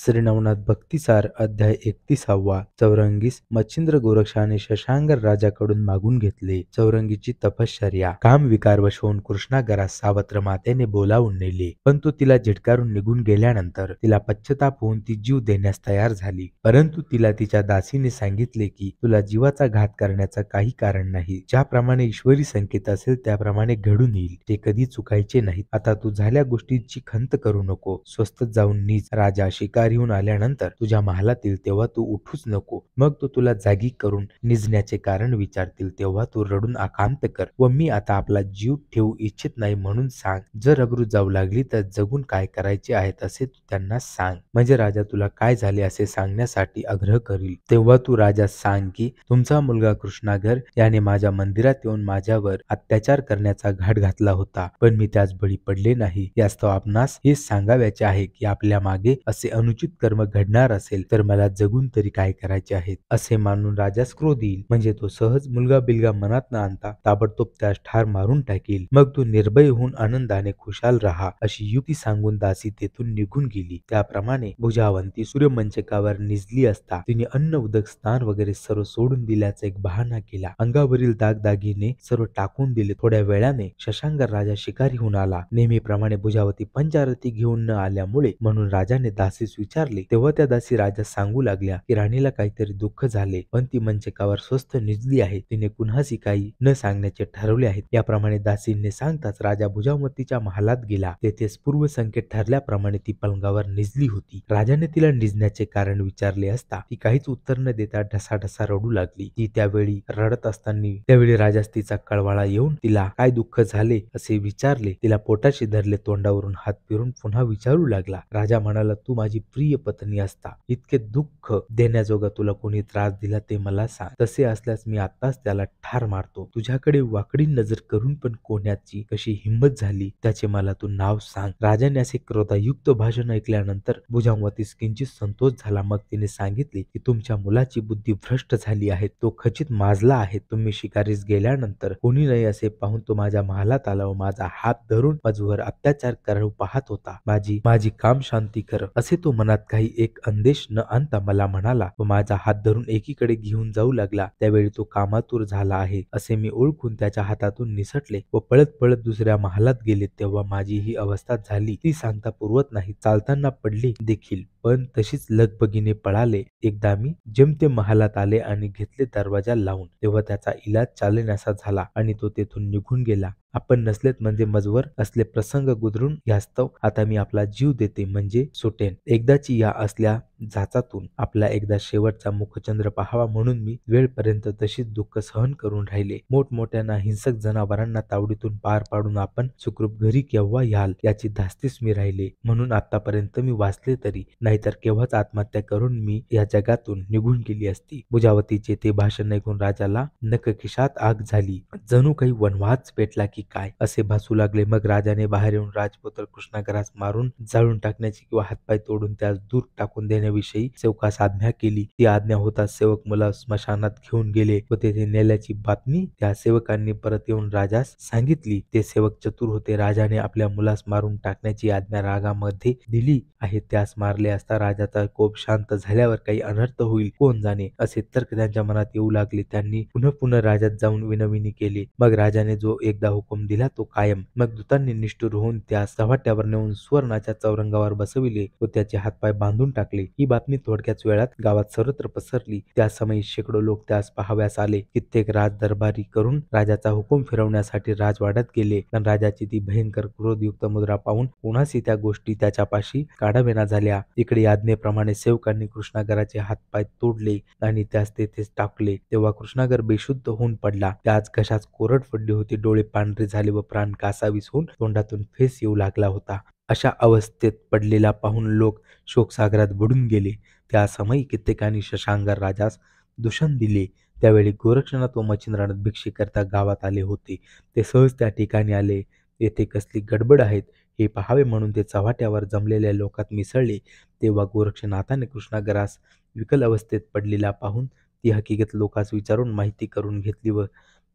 श्रीनवनाथ भक्तिसार अध्याय 31. चौरंगीस मच्छिंद्र गोरक्षाने शशांकर राजाकडून मागून घेतले. चौरंगीची तपश्चर्या. काम विकारवश होऊन कृष्णागरास सावत्र मातेने बोलावून नेले, पण तो तिला झिटकारून निघून गेल्यानंतर तिला पश्चाताप होऊन ती जीव देण्यास तयार झाली. परंतु तिला तिच्या दासीने सांगितले की तुला जीवाचा घात करण्याचं काही कारण नाही. ज्याप्रमाणे ईश्वरी संकेत असेल त्याप्रमाणे घडून येईल, ते कधी चुकायचे नाहीत. आता तू झाल्या गोष्टींची खंत करू नको. स्वस्त जाऊन निज. राजा शिकारीहून आल्यानंतर तुझ्या महालात येईल तेव्हा तू उठूच नको. मग तो तुला जागी करून निजण्याचे कारण विचारतील तेव्हा तू रडून आकांत कर व मी आता आपला जीव ठेवू इच्छित नाही म्हणून सांग. जर अब्रू जाऊ लागली तर जगून काय करायचे आहेत असे तू त्यांना सांग, म्हणजे राजा तुला काय झाले असे सांगण्यासाठी आग्रह करील. तेव्हा तू राजास सांग की तुमचा मुलगा कृष्णागर याने माझ्या मंदिरात येऊन माझ्यावर अत्याचार करण्याचा घाट घातला होता, पण मी त्यास बळी पडले नाही. यास्तव आपणास हे सांगावयाचे आहे की आपल्या मागे असे अनुचित कर्म घडणार असेल तर मला जगून तरी काय करायचे आहेत. असे मानून राजास क्रोध येईल, म्हणजे तो सहज मुलगा बिलगा मनात न आणता ताबडतोब त्यास ठार मारून टाकील. मग तू निर्भय होऊन आनंदाने खुशाल राहा. अशी युक्ती सांगून दासी तेथून निघून गेली. त्याप्रमाणे भुजावंती सूर्यमंचकावर निजली असता तिने अन्न उदक स्नान वगैरे सर्व सोडून दिल्याचा एक बहाणा केला. अंगावरील दागदागिने सर्व टाकून दिले. थोड्या वेळाने शशांकर राजा शिकारी होऊन आला. नेहमीप्रमाणे भुजावती पंचारती घेऊन न आल्यामुळे म्हणून राजाने दासीस विचारले. तेव्हा त्या दासी राजास सांगू लागल्या की राणीला काहीतरी दुःख झाले, पण ती मंचकावर स्वस्थ निजली आहे. तिने कुणाशी काही न सांगण्याचे ठरवले आहे. याप्रमाणे दासीने सांगताच राजा भुजावतीच्या महालात गेला. तेथेच पूर्व संकेत ठरल्याप्रमाणे ती पलंगावर निजली होती. राजाने तिला निजण्याचे कारण विचारले असता ती काहीच उत्तर न देता ढसाढसा रडू लागली. ती त्यावेळी रडत असताना त्यावेळी राजास तिचा कळवाळा येऊन तिला काय दुःख झाले असे विचारले. तिला पोटाशी धरले. तोंडावरून हात फिरून पुन्हा विचारू लागला. राजा म्हणाला, तू माझी प्रिय पत्नी असता इतके दुःख देण्याजोगा तुला कोणी त्रास दिला ते मला सांग. तसे असल्यास मी आताच त्याला ठार मारतो. तुझ्याकडे वाकडी नजर करून पण कोणाची कशी हिंमत झाली त्याचे मला तू नाव सांग. राजाने असे क्रोधायुक्त भाषण ऐकल्यानंतर भुजावतीस किंचित संतोष झाला. मग तिने सांगितले की तुमच्या मुलाची बुद्धी भ्रष्ट झाली आहे. तो खचित माजला आहे. तुम्ही शिकारीस गेल्यानंतर कोणी नाही असे पाहून तो माझ्या महालात आला व माझा हात धरून माझ्यावर अत्याचार करू पाहत होता. माझी काम शांती कर असे तो मनात काही एक अंदेश न आणता मला म्हणाला व माझा हात धरून एकीकडे घेऊन जाऊ लागला. त्यावेळी तो कामातूर झाला आहे असे मी ओळखून त्याच्या हातातून निसटले व पळत पळत दुसऱ्या महालात गेले. तेव्हा माझी ही अवस्था झाली ती सांगता पुरवत नाही. चालताना पडले देखील, पण तशीच लगबगीने पळाले. एकदा मी जेमतेम महालात आले आणि घेतले दरवाजा लावून. तेव्हा त्याचा इलाज चालेनासा झाला आणि तो तेथून निघून गेला. आपण नसलेत म्हणजे मजवर असले प्रसंग गुदरून यास्तव आता मी आपला जीव देते म्हणजे सुटेन. एकदाची या असल्या जाचातून आपला एकदा शेवटचा मुखचंद्र पाहावा म्हणून मी वेळपर्यंत तशीच दुःख सहन करून राहिले. मोठमोठ्यांना हिंसक जनावरांना तावडीतून पार पाडून आपण सुखरूप घरी केव्हा याल याची धास्तीस मी राहिले. म्हणून आतापर्यंत मी वाचले तरी, नाहीतर केव्हाच आत्महत्या करून मी या जगातून निघून गेली असती. भुजावतीचे ते भाषण ऐकून राजाला नखशिखात आग झाली. जणू काही वनवास पेटला की काय असे भासू लागले. मग राजाने बाहेर येऊन राजपुत्र कृष्णागरास मारून जाळून टाकण्याची किंवा हातपाय तोडून त्यास दूर टाकून देण्याविषयी सेवकास आज्ञा केली. ती आज्ञा होताच सेवक मुला स्मशानात घेऊन गेले व तेथे नेल्याची बातमी त्या सेवकांनी परत येऊन राजास सांगितली. ते सेवक चतुर होते. राजाने आपल्या मुलास मारून टाकण्याची आज्ञा रागामध्ये दिली आहे, त्यास मारले असता राजाचा कोप शांत झाल्यावर काही अनर्थ होईल कोण जाणे असे तर्क त्यांच्या मनात येऊ लागले. त्यांनी पुन्हा राजात जाऊन विनवणी केली. मग राजाने जो एकदा हुकूम दिला तो कायम. मग दूतांनी निष्ठुर होऊन त्यास चव्हाट्यावर नेऊन सुवर्णाच्या चौरंगावर बसविले व त्याचे हातपाय बांधून टाकले. ही बातमी थोडक्याच वेळात गावात सर्वत्र पसरली. त्या समयी शेकडो लोक त्यास पाहाव्यास आले. कित्येक राज दरबारी करून राजाचा हुकूम फिरवण्यासाठी राजवाड्यात गेले, पण राजाची ती भयंकर क्रोधयुक्त मुद्रा पाहून कोणाशी त्या गोष्टी त्याच्यापाशी काढावेना झाल्या. इकडे आज्ञेप्रमाणे सेवकांनी कृष्णागराचे हातपाय तोडले आणि त्यास तेथेच टाकले. तेव्हा कृष्णागर बेशुद्ध होऊन पडला. त्याच घशात कोरड पडली होती. डोळे पांढरे झाले व प्राण कासावीस होऊन तोंडातून फेस येऊ लागला होता. अशा अवस्थेत पडलेला पाहून लोक शोकसागरात बुडून गेले. त्या समयी कित्येकांनी शशांकर राजास दूषण दिले. त्यावेळी गोरक्षनाथ व मच्छिंद्रनाथ भिक्षेकरिता गावात आले होते. ते सहज त्या ठिकाणी आले. येथे कसली गडबड आहेत हे पाहावे म्हणून ते चव्हाट्यावर जमलेल्या लोकात मिसळले. तेव्हा गोरक्षनाथाने कृष्णागरास विकल अवस्थेत पडलेला पाहून ती हकीकत लोकास विचारून माहिती करून घेतली व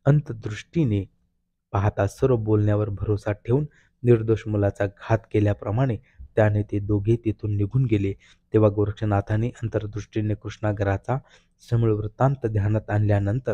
अंतदृष्टीने पाहता सर्व बोलण्यावर भरोसा ठेवून निर्दोष मुलाचा घात केल्याप्रमाणे त्याने ते दोघे तेथून निघून गेले. तेव्हा गोरक्षनाथाने अंतर्दृष्टीने कृष्णागराचा समूळ वृत्तांत ध्यानात आणल्यानंतर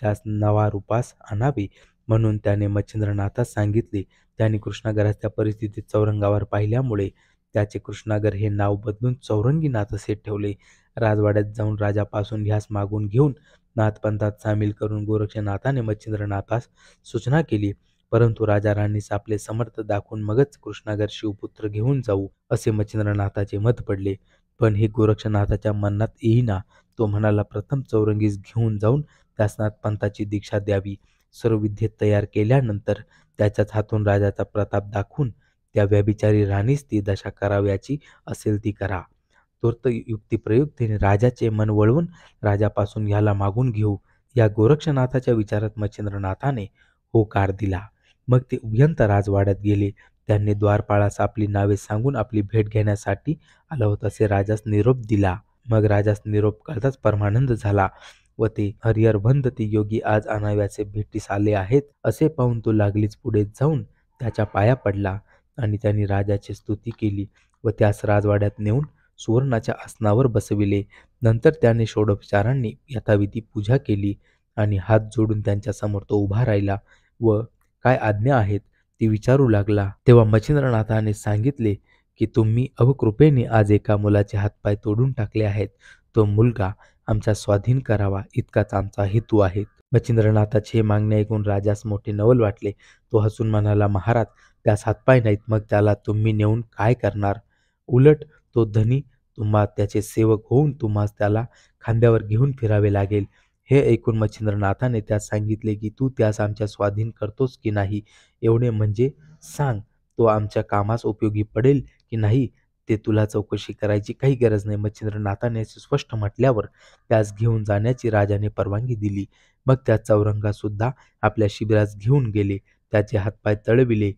त्यास नवा रूपास आणावे म्हणून त्याने मच्छिंद्रनाथास सांगितले. त्याने कृष्णागरास त्या परिस्थितीत चौरंगावर पाहिल्यामुळे त्याचे कृष्णागर हे नाव बदलून चौरंगीनाथ असे ठेवले. राजवाड्यात जाऊन राजापासून ह्यास मागून घेऊन नाथपंथात सामील करून गोरक्षनाथाने मच्छिंद्रनाथास सूचना केली. परंतु राजा राणीस आपले समर्थ दाखवून मगच कृष्णागर शिवपुत्र घेऊन जाऊ असे मच्छिंद्रनाथाचे मत पडले. पण हे गोरक्षनाथाच्या मनात येईना. तो म्हणाला, प्रथम चौरंगीस घेऊन जाऊन त्यास नाथपंथाची दीक्षा द्यावी. सर्व विद्येत तयार केल्यानंतर त्याच्याच हातून राजाचा प्रताप दाखवून त्या व्यभिचारी राणीस ती दशा करावयाची असेल ती करा. तूर्त युक्तिप्रयुक्तीने राजाचे मन वळवून राजापासून ह्याला मागून घेऊ. या गोरक्षनाथाच्या विचारात मच्छिंद्रनाथाने होकार दिला. मग ते उभयंत राजवाड्यात गेले. त्यांनी द्वारपाळास आपली नावे सांगून आपली भेट घेण्यासाठी आला होता असे राजास निरोप दिला. मग राजास निरोप कळताच परमानंद झाला व ते हरिहरबंध ते योगी आज आणाव्याचे भेटीस आले आहेत असे पाहून तो लागलीच पुढे जाऊन त्याच्या पाया पडला आणि त्यांनी राजाची स्तुती केली व त्यास राजवाड्यात नेऊन सुवर्णाच्या आसनावर बसविले. नंतर त्याने षोडोपचारांनी यथाविधी पूजा केली आणि हात जोडून त्यांच्या समोर तो उभा राहिला व काय आज्ञा आहेत ती विचारू लागला. तेव्हा मच्छिंद्रनाथाने सांगितले की तुम्ही अवकृपेने आज एका मुलाचे हातपाय तोडून टाकले आहेत. तो मुलगा आमच्या स्वाधीन करावा इतकाच आमचा हेतू आहे. मच्छिंद्रनाथाचे हे मागणे ऐकून राजास मोठे नवल वाटले. तो हसून म्हणाला, महाराज, त्यास हातपाय नाहीत, मग त्याला तुम्ही नेऊन काय करणार? उलट तो धनी तुम्हा त्याचे सेवक होऊन तुम्हास त्याला खांद्यावर घेऊन फिरावे लागेल. हे ऐकून मच्छिंद्रनाथाने त्यास सांगितले की तू त्यास आमच्या स्वाधीन करतोस की नाही एवढे म्हणजे सांग. तो आमच्या कामास उपयोगी पडेल की नाही ते तुला चौकशी करायची काही गरज नाही. मच्छिंद्रनाथाने स्पष्ट म्हटल्यावर त्यास घेऊन जाण्याची राजाने परवानगी दिली. मग त्या चौरंगा सुद्धा आपल्या शिबिरास घेऊन गेले. त्याचे हातपाय तळविले.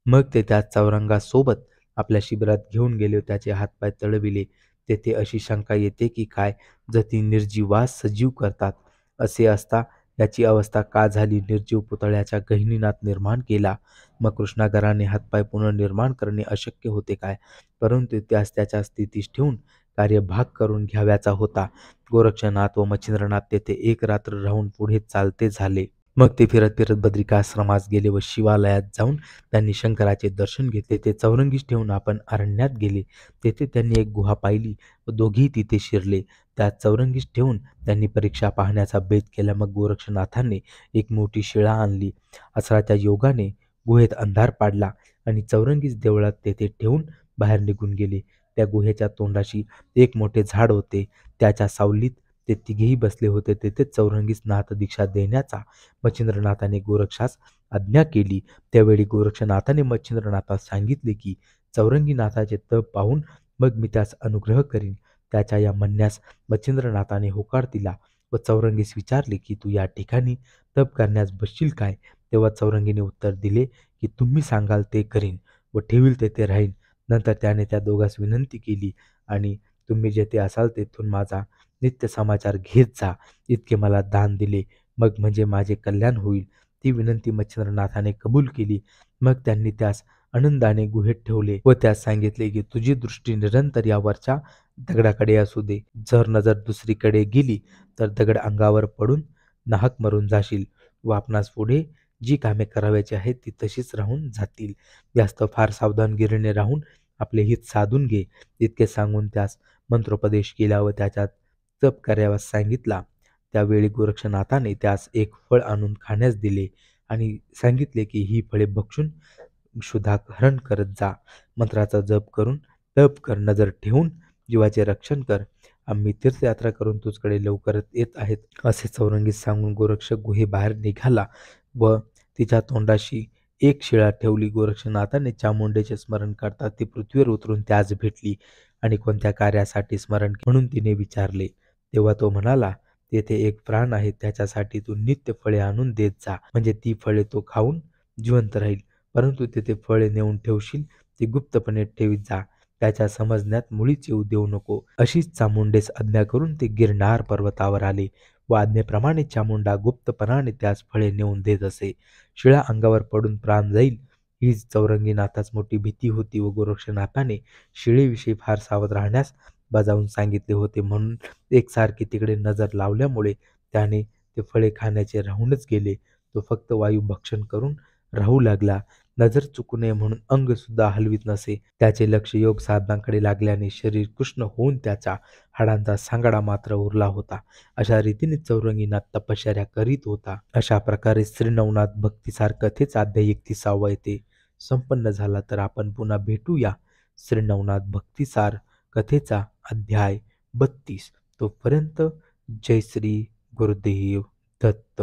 मग ते त्या चौरंगासोबत आपल्या शिबिरात घेऊन गेले. त्याचे हातपाय तळविले. तेथे अशी शंका येते की काय जती निर्जीवास सजीव करतात असे असता याची अवस्था का झाली? निर्जीव पुतळ्याच्या गहिनीनाथ निर्माण केला. मग कृष्णागराने हातपाय पुनर्निर्माण करणे अशक्य होते काय? परंतु त्यास त्याच्या स्थितीस ठेवून कार्यभाग करून घ्यावयाचा होता. गोरक्षनाथ व मच्छिंद्रनाथ तेथे एक रात्र राहून पुढे चालते झाले. मग ते फिरत फिरत बद्रिकाश्रमास गेले व शिवालयात जाऊन त्यांनी शंकराचे दर्शन घेतले. ते चौरंगीस ठेवून आपण अरण्यात गेले. तेथे त्यांनी एक गुहा पाहिली व दोघेही तिथे शिरले. त्या चौरंगीस ठेवून त्यांनी परीक्षा पाहण्याचा बेत केला. मग गोरक्षनाथांनी एक मोठी शिळा आणली. असराच्या योगाने गुहेत अंधार पाडला आणि चौरंगीस देवळात तेथे ठेवून बाहेर निघून गेले. त्या गुहेच्या तोंडाशी एक मोठे झाड होते. त्याच्या सावलीत ते तिघेही बसले होते. तेथेच चौरंगीस नाथ दीक्षा देण्याचा मच्छिंद्रनाथाने गोरक्षास आज्ञा केली. त्यावेळी गोरक्षनाथाने मच्छिंद्रनाथास सांगितले की चौरंगीनाथाचे तप पाहून मग मी त्यास अनुग्रह करीन. त्याच्या या म्हणण्यास मच्छिंद्रनाथाने होकार दिला व चौरंगीस विचारले की तू या ठिकाणी तप करण्यास बसशील काय? तेव्हा चौरंगीने उत्तर दिले की तुम्ही सांगाल ते करीन व ठेवील तेथे राहीन. नंतर त्याने त्या दोघांस विनंती केली आणि तुम्ही जेथे असाल तेथून माझा नित्य समाचार घेत जा इतके मला दान दिले मग म्हणजे माझे कल्याण होईल. ती विनंती मच्छिंद्रनाथाने कबूल केली. मग त्यांनी त्यास आनंदाने गुहेत ठेवले व त्यास सांगितले की तुझी दृष्टी निरंतर यावरच्या दगडाकडे असू दे. जर नजर दुसरीकडे गेली तर दगड अंगावर पडून नाहक मरून जाशील व आपणास पुढे जी कामे करावयाची आहेत ती तशीच राहून जातील. जास्त फार सावधानगिरीने राहून आपले हित साधून घे. इतके सांगून त्यास मंत्रोपदेश केला व त्याच्यात तप करावयास सांगितला. त्यावेळी गोरक्षनाथाने त्यास एक फळ आणून खाण्यास दिले आणि सांगितले की ही फळे भक्षून क्षुधाहरण करत जा. मंत्राचा जप करून तप कर. नजर ठेवून जीवाचे रक्षण कर. आम्ही तीर्थयात्रा करून तुझकडे लवकरच येत आहेत असे चौरंगीस सांगून गोरक्ष गुहेबाहेर निघाला व तिच्या तोंडाशी एक शिळा ठेवली. गोरक्षनाथाने चामुंडेचे स्मरण करता ती पृथ्वीवर उतरून त्यास भेटली आणि कोणत्या कार्यासाठी स्मरण म्हणून तिने विचारले. तेव्हा तो म्हणाला, तेथे एक प्राण आहे, त्याच्यासाठी तू नित्य फळे आणून देत जा, म्हणजे ती फळे तो खाऊन जिवंत राहील. परंतु तेथे फळे नेऊन ठेवशील ती गुप्तपणे ठेवीत जा. त्याच्या समजण्यात मुळीच येऊ देऊ नको. अशीच चामुंडेस आज्ञा करून ते गिरनार पर्वतावर आले व आज्ञेप्रमाणे चामुंडा गुप्तपणाने त्यास फळे नेऊन देत असे. शिळा अंगावर पडून प्राण जाईल हीच चौरंगीनाथास मोठी भीती होती व गोरक्षनाथाने शिळेविषयी फार सावध राहण्यास बजावून सांगितले होते. म्हणून एकसारखी तिकडे नजर लावल्यामुळे त्याने ते फळे खाण्याचे राहूनच गेले. तो फक्त वायू भक्षण करून राहू लागला. नजर चुकू नये म्हणून अंग सुद्धा हलवीत नसे. त्याचे लक्ष योग साधनांकडे लागल्याने शरीर कृष्ण होऊन त्याच्या हाडांचा सांगाडा मात्र उरला होता. अशा रीतीने चौरंगीनाथ तपश्चर्या करीत होता. अशा प्रकारे श्री नवनाथ भक्तिसार कथेचा अध्याय 31 येथे संपन्न झाला. तर आपण पुन्हा भेटूया श्री नवनाथ भक्तिसार कथेचा अध्याय 32. तोपर्यंत जय श्री गुरुदेव दत्त.